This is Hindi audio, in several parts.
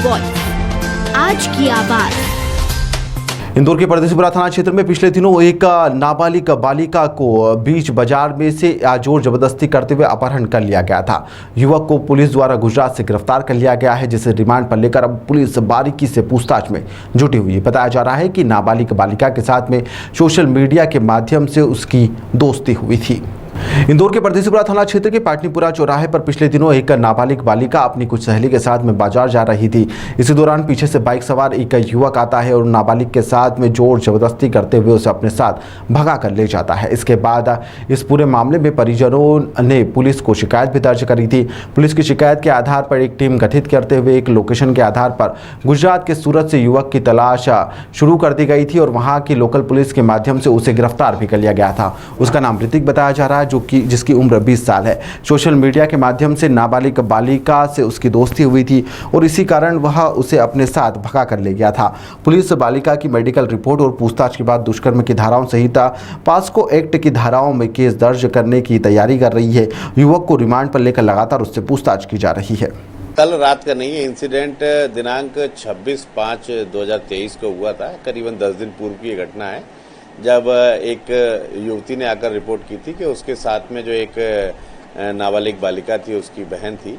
वॉइस, आज की आवाज। इंदौर के परदेसीपुरा थाना क्षेत्र में पिछले दिनों एक नाबालिग बालिका को बीच बाजार में से जोर जबरदस्ती करते हुए अपहरण कर लिया गया था। युवक को पुलिस द्वारा गुजरात से गिरफ्तार कर लिया गया है, जिसे रिमांड पर लेकर अब पुलिस बारीकी से पूछताछ में जुटी हुई है। बताया जा रहा है कि नाबालिग बालिका के साथ में सोशल मीडिया के माध्यम से उसकी दोस्ती हुई थी। इंदौर के परदेसीपुरा थाना क्षेत्र के पाटनीपुरा चौराहे पर पिछले दिनों एक नाबालिग बालिका अपनी कुछ सहेली के साथ में बाजार जा रही थी। इसी दौरान पीछे से बाइक सवार एक युवक आता है और नाबालिग के साथ में जोर जबरदस्ती करते हुए उसे अपने साथ भगा कर ले जाता है। इसके बाद इस पूरे मामले में परिजनों ने पुलिस को शिकायत भी दर्ज करी थी। पुलिस की शिकायत के आधार पर एक टीम गठित करते हुए एक लोकेशन के आधार पर गुजरात के सूरत से युवक की तलाश शुरू कर दी गई थी और वहाँ की लोकल पुलिस के माध्यम से उसे गिरफ्तार भी कर लिया गया था। उसका नाम ऋतिक बताया जा रहा है, जिसकी उम्र 20 साल है। सोशल मीडिया के माध्यम से नाबालिग बालिका से उसकी दोस्ती हुई थी और इसी कारण वह उसे अपने साथ भगा कर ले गया था। पुलिस बालिका की मेडिकल रिपोर्ट और पूछताछ के बाद दुष्कर्म की धाराओं सहित पास्को एक्ट की धाराओं में केस दर्ज करने की तैयारी कर रही है। युवक को रिमांड पर लेकर लगातार उससे पूछताछ की जा रही है। कल रात का नहीं है, इंसिडेंट दिनांक 26/5/2023 को हुआ था। करीबन 10 दिन पूर्व की ये घटना है, जब एक युवती ने आकर रिपोर्ट की थी कि उसके साथ में जो एक नाबालिग बालिका थी, उसकी बहन थी,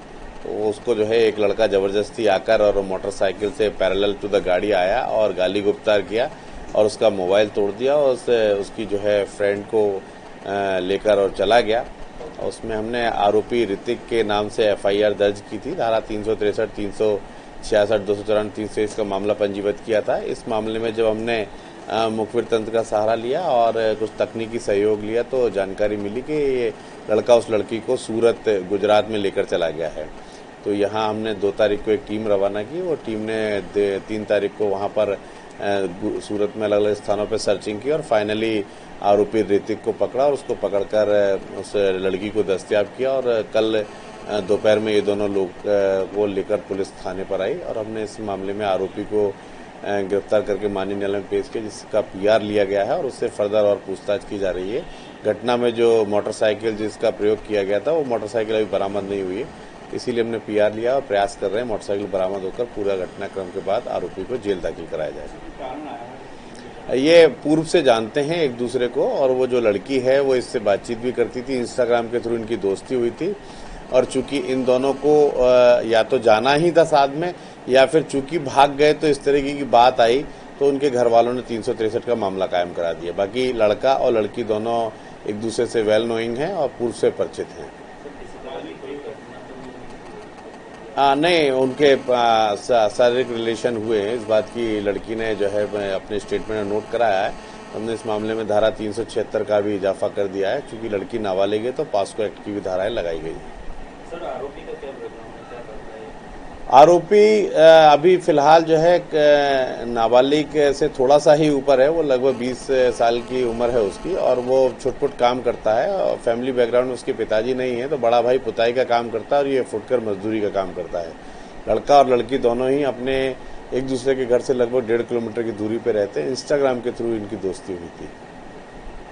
तो उसको जो है एक लड़का जबरदस्ती आकर और मोटरसाइकिल से पैरेलल टू द गाड़ी आया और गाली गुप्तार किया और उसका मोबाइल तोड़ दिया और उसकी जो है फ्रेंड को लेकर और चला गया। उसमें हमने आरोपी ऋतिक के नाम से FIR दर्ज की थी। धारा 363, 366, 294, 323 का मामला पंजीबद्ध किया था। इस मामले में जब हमने मुखबिर तंत्र का सहारा लिया और कुछ तकनीकी सहयोग लिया तो जानकारी मिली कि ये लड़का उस लड़की को सूरत गुजरात में लेकर चला गया है। तो यहाँ हमने 2 तारीख को एक टीम रवाना की। वो टीम ने 3 तारीख को वहाँ पर सूरत में अलग अलग स्थानों पर सर्चिंग की और फाइनली आरोपी ऋतिक को पकड़ा और उसको पकड़कर उस लड़की को दस्तयाब किया और कल दोपहर में ये दोनों लोग को लेकर पुलिस थाने पर आई और हमने इस मामले में आरोपी को गिरफ्तार करके माननीय न्यायालय में पेश किया, जिसका PR लिया गया है और उससे फर्दर और पूछताछ की जा रही है। घटना में जो मोटरसाइकिल जिसका प्रयोग किया गया था, वो मोटरसाइकिल अभी बरामद नहीं हुई है, इसीलिए हमने PR लिया और प्रयास कर रहे हैं मोटरसाइकिल बरामद होकर पूरा घटनाक्रम के बाद आरोपी को जेल दाखिल कराया जाएगा। ये पूर्व से जानते हैं एक दूसरे को और वो जो लड़की है वो इससे बातचीत भी करती थी, इंस्टाग्राम के थ्रू इनकी दोस्ती हुई थी और चूंकि इन दोनों को या तो जाना ही था साथ में या फिर चूंकि भाग गए तो इस तरीके की बात आई तो उनके घर वालों ने 363 का मामला कायम करा दिया। बाकी लड़का और लड़की दोनों एक दूसरे से वेल नोइंग हैं और पूर्व से परिचित हैं। नहीं, उनके शारीरिक रिलेशन हुए हैं, इस बात की लड़की ने जो है अपने स्टेटमेंट में नोट कराया है। हमने इस मामले में धारा 376 का भी इजाफा कर दिया है। चूंकि लड़की नाबालिग है तो पास्को एक्ट की भी धाराएं लगाई गई हैं। सर, आरोपी का क्या बैकग्राउंड है, क्या करता है? आरोपी अभी फिलहाल जो है नाबालिग से थोड़ा सा ही ऊपर है, वो लगभग 20 साल की उम्र है उसकी और वो छुटपुट काम करता है और फैमिली बैकग्राउंड उसके पिताजी नहीं है तो बड़ा भाई पुताई का काम करता है और ये फुटकर मजदूरी का काम करता है। लड़का और लड़की दोनों ही अपने एक दूसरे के घर से लगभग 1.5 किलोमीटर की दूरी पे रहते हैं। इंस्टाग्राम के थ्रू इनकी दोस्ती हुई थी।